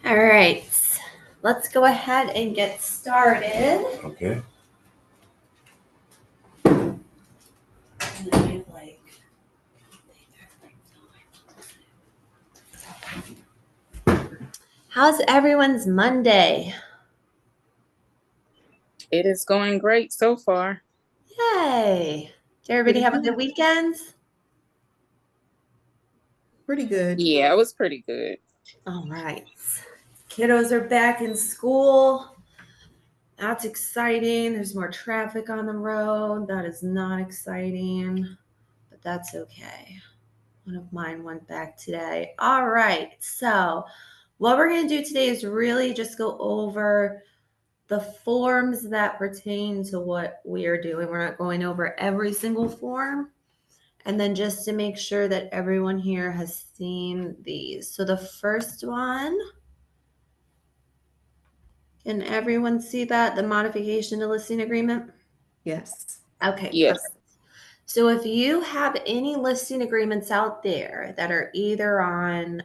All right, let's go ahead and get started. Okay. How's everyone's Monday? It is going great so far. Yay! Did everybody have a good weekend? Pretty good. Yeah, it was pretty good. All right. Kiddos are back in school. That's exciting. There's more traffic on the road. That is not exciting, but that's okay. One of mine went back today. All right. So, what we're going to do today is really just go over the forms that pertain to what we are doing. We're not going over every single form. And then just to make sure that everyone here has seen these. So the first one, can everyone see that? The modification to listing agreement? Yes. Okay, Yes. perfect. So if you have any listing agreements out there that are either on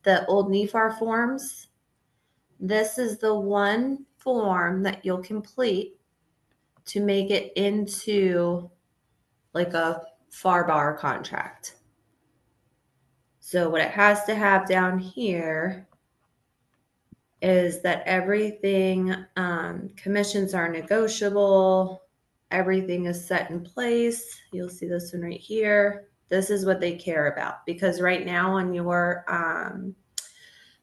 the old NEFAR forms, this is the one form that you'll complete to make it into like a FAR contract. So what it has to have down here is that everything, commissions are negotiable, everything is set in place. You'll see this one right here. This is what they care about, because right now on your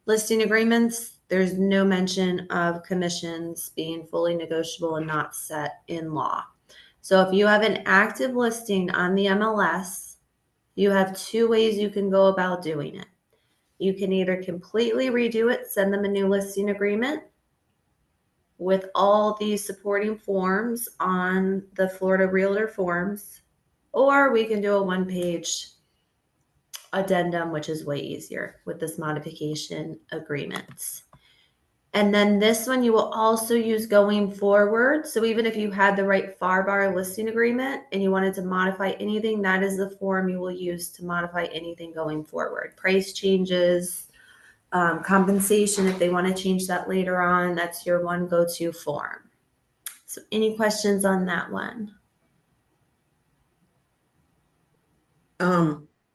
listing agreements, there's no mention of commissions being fully negotiable and not set in law. So if you have an active listing on the MLS, you have two ways you can go about doing it. You can either completely redo it, send them a new listing agreement with all these supporting forms on the Florida Realtor forms, or we can do a one-page addendum, which is way easier with this modification agreements. And then this one you will also use going forward. So even if you had the right FAR listing agreement and you wanted to modify anything, that is the form you will use to modify anything going forward. Price changes, compensation, if they want to change that later on, that's your one go-to form. So any questions on that one?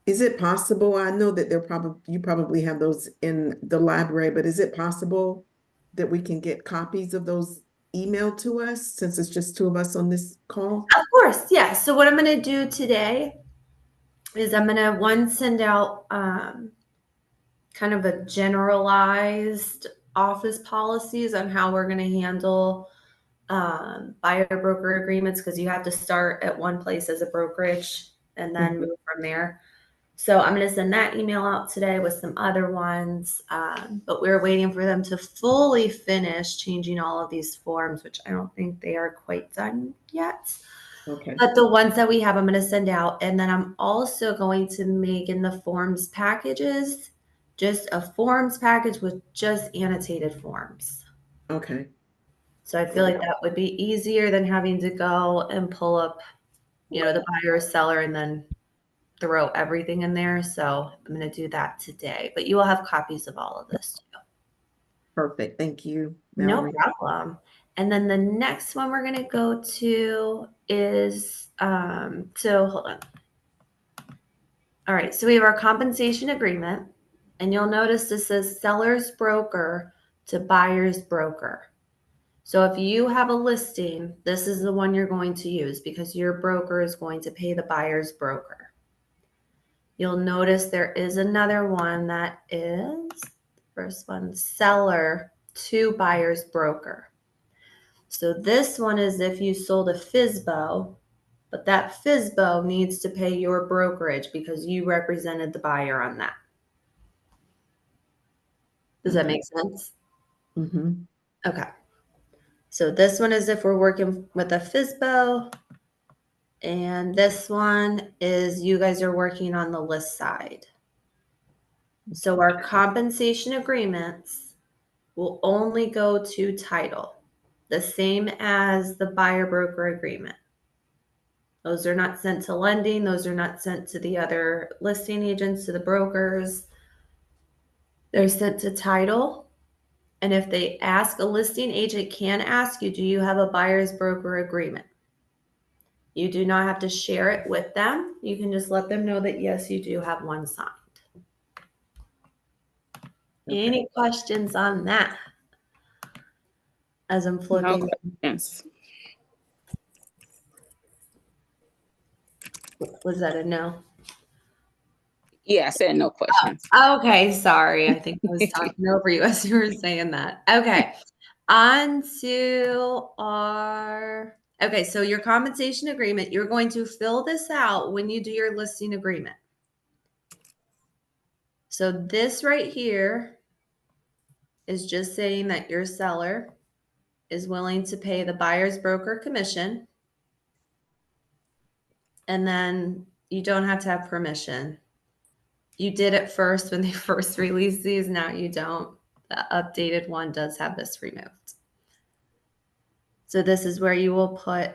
Is it possible? I know that you probably have those in the library, but is it possible that we can get copies of those emailed to us since it's just two of us on this call? Of course, yeah. So what I'm going to do today is I'm going to send out kind of a generalized office policies on how we're going to handle buyer broker agreements, because you have to start at one place as a brokerage and then move from there. So I'm going to send that email out today with some other ones, but we're waiting for them to fully finish changing all of these forms, which I don't think they are quite done yet. Okay. But the ones that we have, I'm going to send out. And then I'm also going to make in the forms packages, just a forms package with just annotated forms. Okay. So I feel like that would be easier than having to go and pull up, the buyer or seller and then throw everything in there. So I'm going to do that today, but you will have copies of all of this too. Perfect. Thank you, Mallory. Mallory. No problem. And then the next one we're going to go to is, so hold on. All right. So we have our compensation agreement, and you'll notice this says seller's broker to buyer's broker. So if you have a listing, this is the one you're going to use because your broker is going to pay the buyer's broker. You'll notice there is another one that is, first one, seller to buyer's broker. So this one is if you sold a FSBO, but that FSBO needs to pay your brokerage because you represented the buyer on that. Does that make sense? Mm-hmm. Okay. So this one is if we're working with a FSBO, and this one is you guys are working on the list side. So our compensation agreements will only go to title, the same as the buyer broker agreement. Those are not sent to lending. Those are not sent to the other listing agents, to the brokers. They're sent to title. And if they ask, a listing agent can ask you, do you have a buyer's broker agreement? You do not have to share it with them. You can just let them know that, yes, you do have one signed. Okay. Any questions on that? As I'm No flipping, questions. was that a no? Yeah, I said no questions. Okay, sorry. I think I was talking over you as you were saying that. Okay, on to our, okay, so your compensation agreement, you're going to fill this out when you do your listing agreement. So this right here is just saying that your seller is willing to pay the buyer's broker commission. And then you don't have to have permission. You did it first when they first released these. Now you don't. The updated one does have this removed. So this is where you will put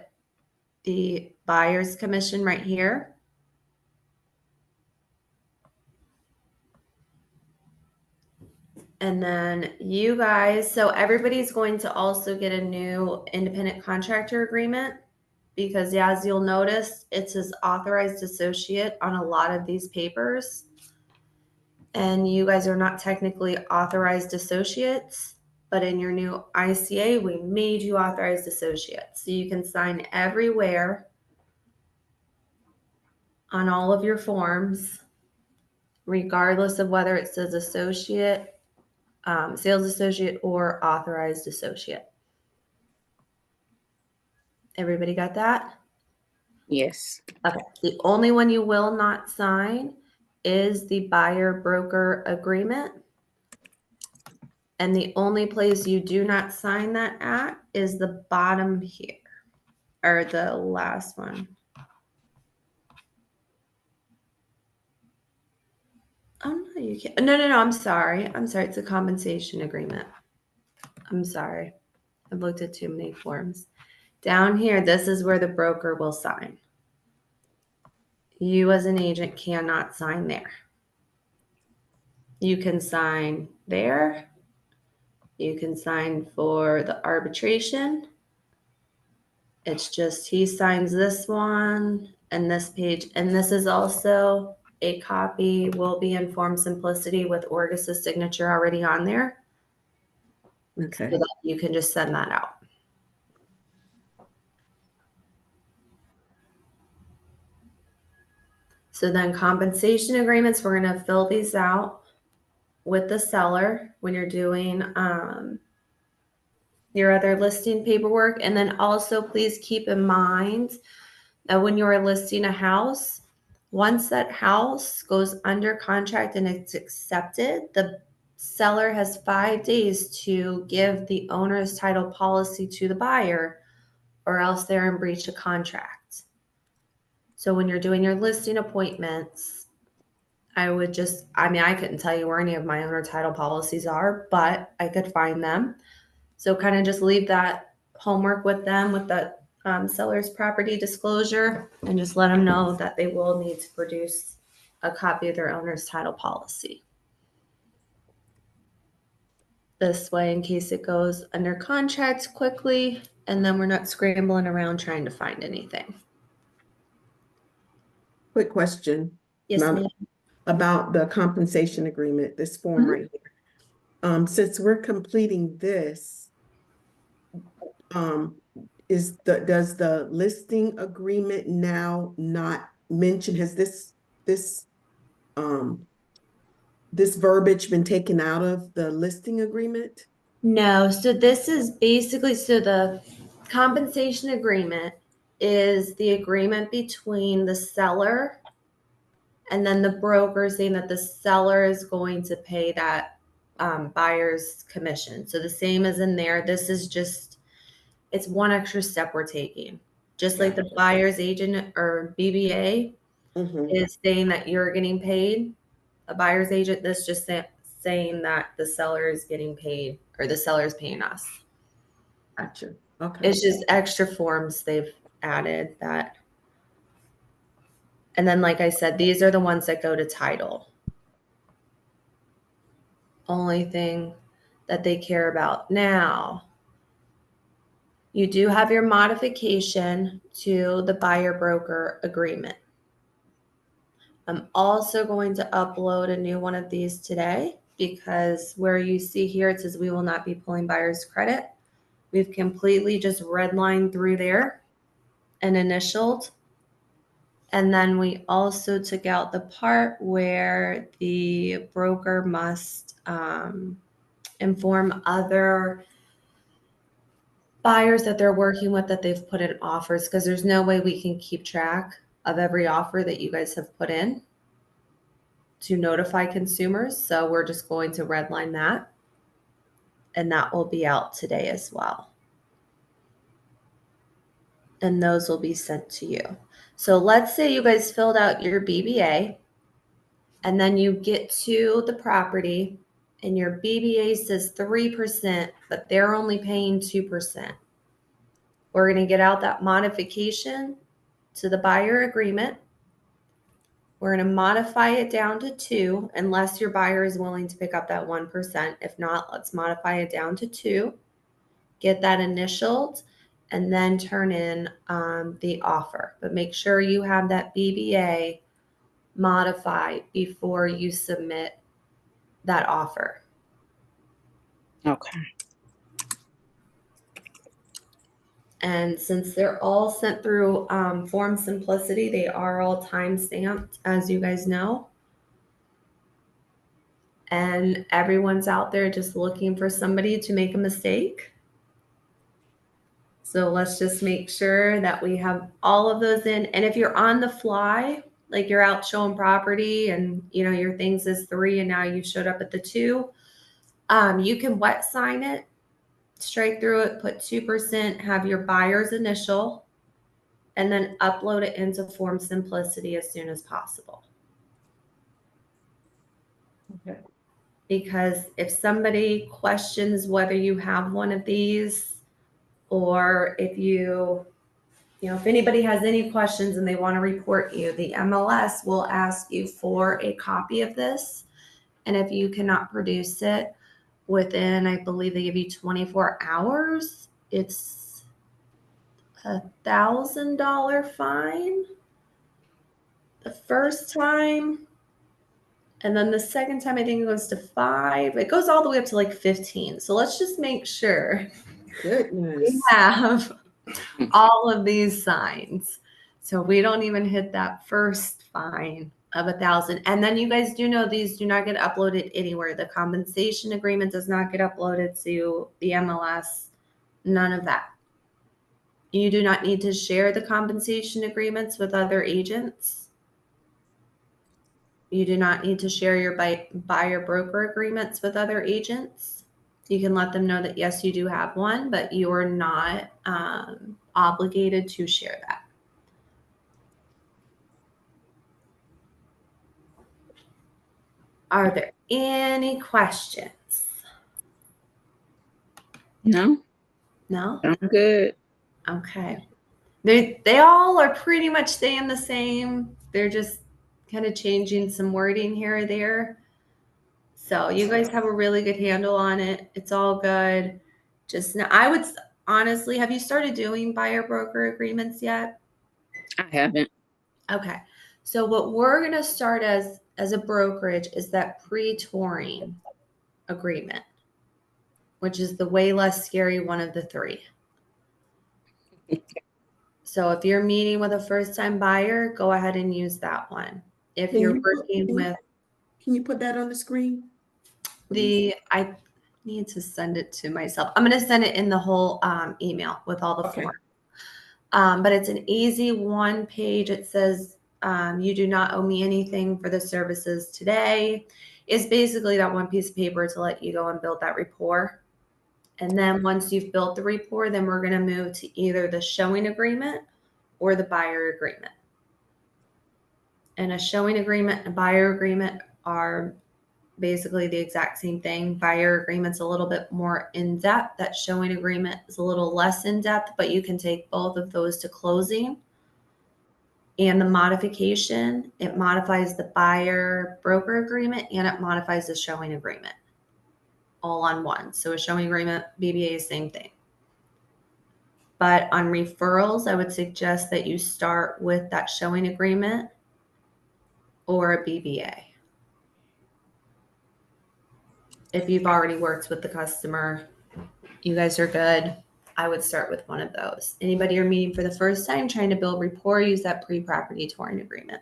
the buyer's commission right here. And then you guys, so everybody's going to also get a new independent contractor agreement because as you'll notice, it says authorized associate on a lot of these papers. And you guys are not technically authorized associates, but in your new ICA, we made you authorized associates. So you can sign everywhere on all of your forms, regardless of whether it says associate, sales associate, or authorized associate. Everybody got that? Yes. Okay. The only one you will not sign is the buyer broker agreement. And the only place you do not sign that at is the bottom here, or the last one. Oh, no, you can't. No, I'm sorry. It's a compensation agreement. I'm sorry. I've looked at too many forms. Down here, this is where the broker will sign. You as an agent cannot sign there. You can sign there. You can sign for the arbitration. It's just he signs this one and this page. And this is also a copy, will be in Form Simplicity with Orgus's signature already on there. Okay. So that you can just send that out. So then compensation agreements, we're going to fill these out with the seller when you're doing your other listing paperwork. And then also please keep in mind that when you're listing a house, once that house goes under contract and it's accepted, the seller has 5 days to give the owner's title policy to the buyer, or else they're in breach of contract. So when you're doing your listing appointments, I couldn't tell you where any of my owner title policies are, but I could find them. So kind of just leave that homework with them with the seller's property disclosure and just let them know that they will need to produce a copy of their owner's title policy. This way, in case it goes under contract quickly, and then we're not scrambling around trying to find anything. Quick question. Yes, Now, ma'am. about the compensation agreement, this form Mhm. right here. Since we're completing this, does the listing agreement now not mention, has this verbiage been taken out of the listing agreement? No, so this is basically, so the compensation agreement is the agreement between the seller and then the broker saying that the seller is going to pay that buyer's commission. So the same as in there, this is just, it's one extra step we're taking. Just like the buyer's agent or BBA Mhm. is saying that you're getting paid, a buyer's agent, this just saying that the seller is getting paid or the seller is paying us. Gotcha. Okay. It's just extra forms they've added that. And then, like I said, these are the ones that go to title. only thing that they care about. Now, you do have your modification to the buyer broker agreement. I'm also going to upload a new one of these today because where you see here, it says we will not be pulling buyer's credit. We've completely just redlined through there and initialed. And then we also took out the part where the broker must inform other buyers that they're working with that they've put in offers, because there's no way we can keep track of every offer that you guys have put in to notify consumers. So we're just going to redline that, and that will be out today as well. And those will be sent to you. So let's say you guys filled out your BBA and then you get to the property and your BBA says 3%, but they're only paying 2%. We're going to get out that modification to the buyer agreement. We're going to modify it down to 2 unless your buyer is willing to pick up that 1%. If not, let's modify it down to 2. Get that initialed and then turn in the offer. But make sure you have that BBA modified before you submit that offer. Okay. And since they're all sent through Form Simplicity, they are all time-stamped, as you guys know. And everyone's out there just looking for somebody to make a mistake. So let's just make sure that we have all of those in. And if you're on the fly, like you're out showing property and your thing says 3 and now you showed up at the 2, you can wet sign it, strike through it, put 2%, have your buyer's initial, and then upload it into Form Simplicity as soon as possible. Okay. Because if somebody questions whether you have one of these, or if if anybody has any questions and they want to report you, the MLS will ask you for a copy of this. And if you cannot produce it within, I believe they give you 24 hours, it's $1,000 fine the first time. And then the second time, I think it goes to 5. It goes all the way up to like 15. So let's just make sure Goodness. we have all of these signs, so we don't even hit that first fine of 1,000. And then you guys do know these do not get uploaded anywhere. The compensation agreement does not get uploaded to the MLS. None of that. You do not need to share the compensation agreements with other agents. You do not need to share your buyer broker agreements with other agents. You can let them know that, yes, you do have one, but you are not obligated to share that. Are there any questions? No, No? I'm good. Okay. They all are pretty much staying the same. They're just kind of changing some wording here or there. So you guys have a really good handle on it. It's all good. Just now, I would honestly, have you started doing buyer broker agreements yet? I haven't. Okay. So what we're going to start as a brokerage is that pre-touring agreement, which is the way less scary one of the 3. So if you're meeting with a first-time buyer, go ahead and use that one. If Can you're you working with Can you put that on the screen? I need to send it to myself. I'm going to send it in the whole email with all the Okay. forms. But it's an easy 1 page. It says, you do not owe me anything for the services today. It's basically that 1 piece of paper to let you go and build that rapport. And then once you've built the rapport, then we're going to move to either the showing agreement or the buyer agreement. And a showing agreement and buyer agreement are basically the exact same thing. Buyer agreement's a little bit more in depth. That showing agreement is a little less in depth, but you can take both of those to closing. And the modification, it modifies the buyer broker agreement and it modifies the showing agreement. all on one. So a showing agreement, BBA, same thing. But on referrals, I would suggest that you start with that showing agreement or a BBA. If you've already worked with the customer, you guys are good. I would start with one of those. Anybody you're meeting for the first time trying to build rapport, use that pre-property touring agreement.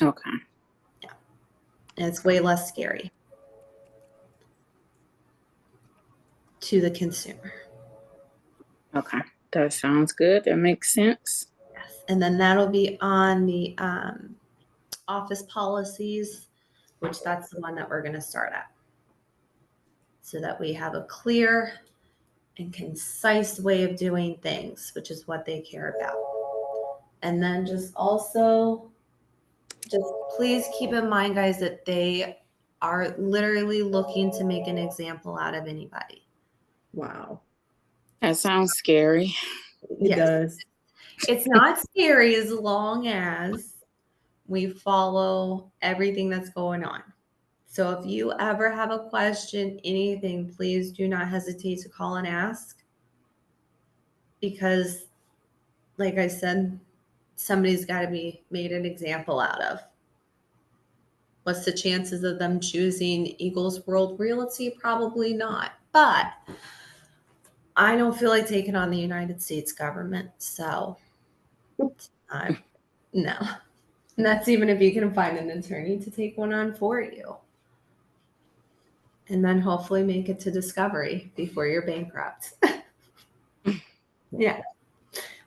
Okay. And it's way less scary to the consumer. Okay. That sounds good. That makes sense. Yes. And then that'll be on the office policies, which that's the one that we're going to start at. So that we have a clear and concise way of doing things, which is what they care about. And then just please keep in mind, guys, that they are literally looking to make an example out of anybody. Wow. That sounds scary. It Yes. does. It's not scary as long as we follow everything that's going on. So if you ever have a question, anything, please do not hesitate to call and ask. Because, like I said, somebody's got to be made an example out of. What's the chances of them choosing Eagles World Realty? Probably not. But I don't feel like taking on the United States government. So, no. And that's even if you can find an attorney to take one on for you. And then hopefully make it to discovery before you're bankrupt. Yeah.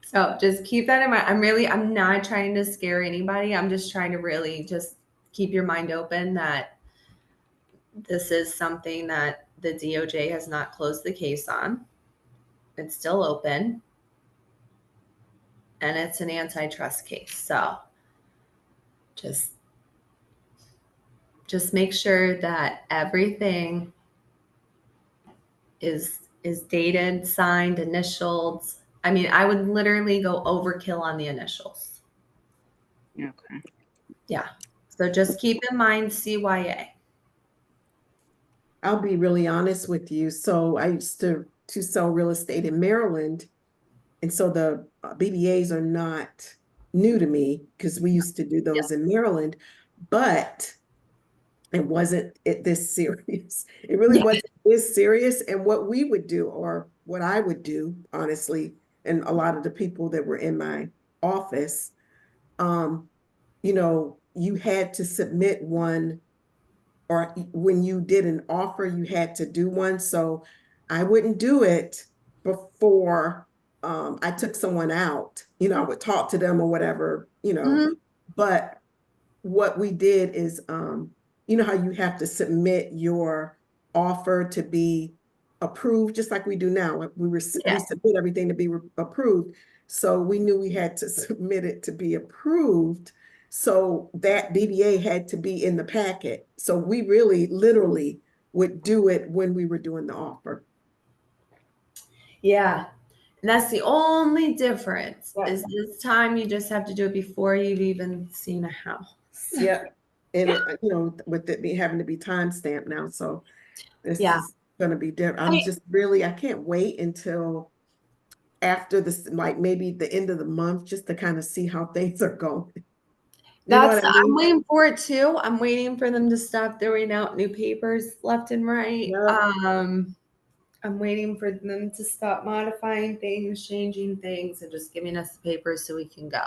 So just keep that in mind. I'm not trying to scare anybody. I'm just trying to really just keep your mind open that this is something that the DOJ has not closed the case on. It's still open. And it's an antitrust case. So just make sure that everything is dated, signed, initialed. I mean, I would literally go overkill on the initials. Okay. Yeah. So just keep in mind CYA. I'll be really honest with you. So I used to sell real estate in Maryland. And so the BBAs are not new to me because we used to do those in Maryland, but it wasn't this serious. It really wasn't this serious. And what we would do, or what I would do, honestly, and a lot of the people that were in my office, you had to submit one, or when you did an offer, you had to do one. So I wouldn't do it before I took someone out. I would talk to them or whatever, Mhm. But what we did is, you know how you have to submit your offer to be approved, just like we do now. We submit everything to be approved. So we knew we had to submit it to be approved. So that BBA had to be in the packet. So we really literally would do it when we were doing the offer. Yeah. And that's the only difference Yeah. is this time you just have to do it before you've even seen a house. Yeah. And with it having to be timestamped now. So this is going to be different. I can't wait until after this, like maybe the end of the month, just to kind of see how things are going. I'm waiting for it too. I'm waiting for them to stop throwing out new papers left and right. Yep. I'm waiting for them to stop modifying things, changing things, and just giving us the papers so we can go.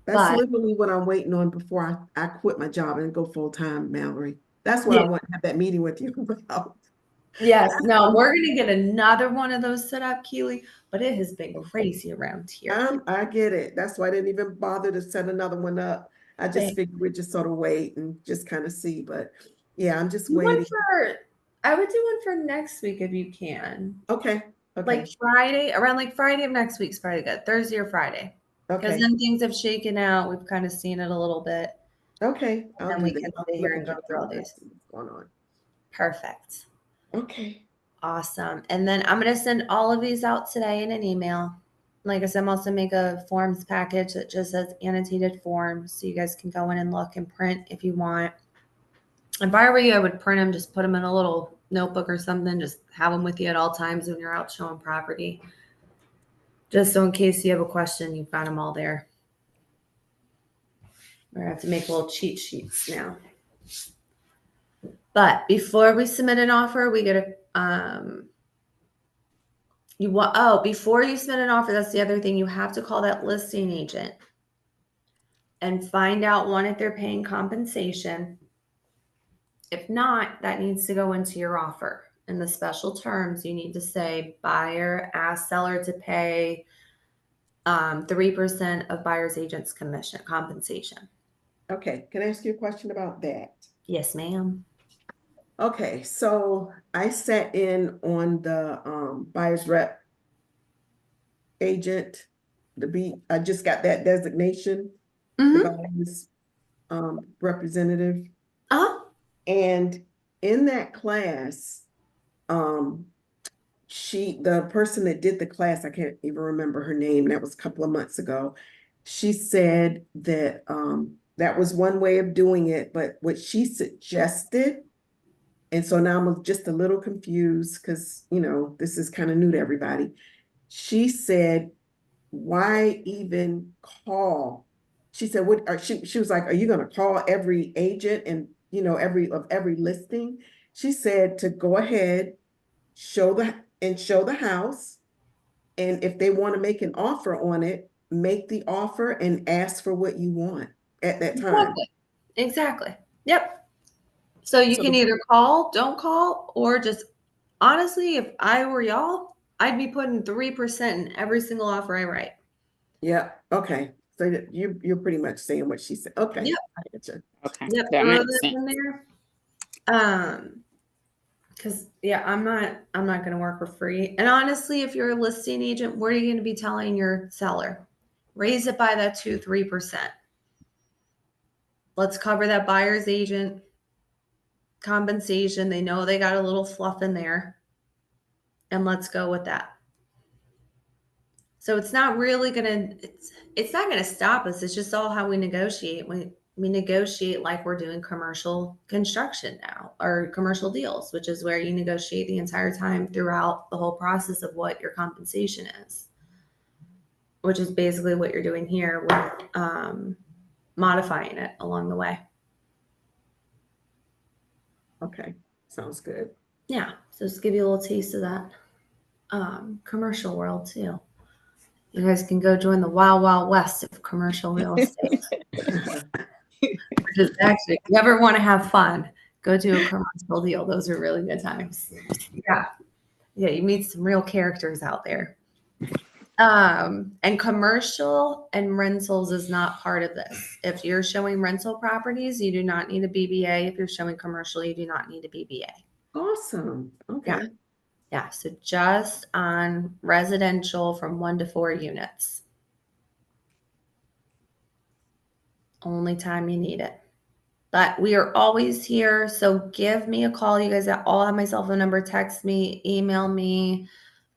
That's literally what I'm waiting on before I quit my job and go full time, Mallory. That's what I want to have that meeting with you about. Yes, no, we're gonna get another one of those set up, Keely, but it has been crazy around here. I get it. That's why I didn't even bother to set another one up. I just figured we'd just sort of wait and just kind of see. But yeah, I'm just waiting. I would do one for next week if you can. Okay. Like Friday, around like Friday of next week's probably good. Thursday or Friday. Because then things have shaken out. We've kind of seen it a little bit. Okay. And we can sit here and go through all these. What's going on? Perfect. Okay. Awesome. And then I'm going to send all of these out today in an email. Like I said, I'm also make a forms package that just says annotated forms. So you guys can go in and look and print if you want. If I were you, I would print them, just put them in a little notebook or something, just have them with you at all times when you're out showing property. Just so in case you have a question, you found them all there. We're gonna have to make little cheat sheets now. But before we submit an offer, we get a before you submit an offer, that's the other thing. You have to call that listing agent and find out, one, if they're paying compensation. If not, that needs to go into your offer. In the special terms, you need to say buyer asks seller to pay 3% of buyer's agent's commission compensation. Okay, can I ask you a question about that? Yes, ma'am. Okay, so I sat in on the buyer's rep agent, I just got that designation, the Mm-hmm. buyer's representative. Uh-huh. And in that class, the person that did the class, I can't even remember her name, that was a couple of months ago. She said that that was one way of doing it, but what she suggested, and so now I'm just a little confused because, this is kind of new to everybody. She said, why even call? She said, she was like, are you going to call every agent and, every listing? She said to go ahead, show the house. And if they want to make an offer on it, make the offer and ask for what you want at that time. Exactly. Yep. So you So can either call, don't call, or just honestly, if I were y'all, I'd be putting 3% in every single offer I write. Yeah. Okay. So you're pretty much saying what she said. Okay. Yep. I get you. okay, Yep. that Throw makes that sense. in there. Because I'm not gonna work for free. And honestly, if you're a listing agent, what are you gonna be telling your seller? Raise it by that 2-3%. Let's cover that buyer's agent compensation. They know they got a little fluff in there. And let's go with that. So it's not really it's not gonna stop us. It's just all how we negotiate. We negotiate like we're doing commercial construction now, or commercial deals, which is where you negotiate the entire time throughout the whole process of what your compensation is, which is basically what you're doing here with modifying it along the way. Okay. Sounds good. Yeah. So just give you a little taste of that commercial world too. You guys can go join the wild, wild west of commercial real estate. Which is actually, if you ever want to have fun, go to a commercial deal. Those are really good times. Yeah. Yeah, you meet some real characters out there. And commercial and rentals is not part of this. If you're showing rental properties, you do not need a BBA. If you're showing commercial, you do not need a BBA. Awesome. Okay. Yeah. So just on residential from 1 to 4 units. Only time you need it. But we are always here. So give me a call. You guys all have my cell phone number. Text me, email me,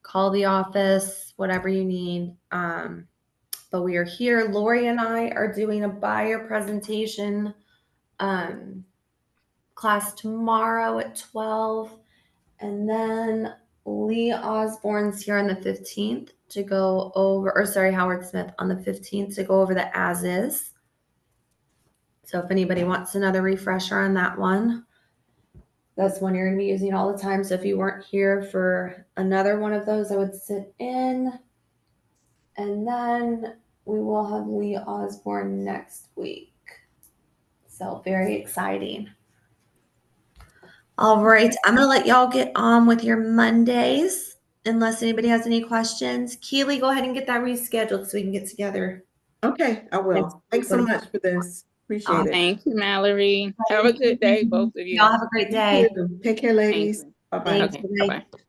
call the office, whatever you need. But we are here. Lori and I are doing a buyer presentation class tomorrow at 12. And then Lee Osborne's here on the 15th to go over, or sorry, Howard Smith on the 15th to go over the as is. So if anybody wants another refresher on that one, that's one you're going to be using all the time. So if you weren't here for another one of those, I would sit in. And then we will have Lee Osborne next week. So very exciting. All right. I'm going to let y'all get on with your Mondays unless anybody has any questions. Keely, go ahead and get that rescheduled so we can get together. Okay, I will. Thanks so much for this. Appreciate it. Thank you, Mallory. Have a good day, both of you. Y'all have a great day. Take care, ladies. Thank you. Bye-bye. Thanks. Okay, Bye. bye-bye.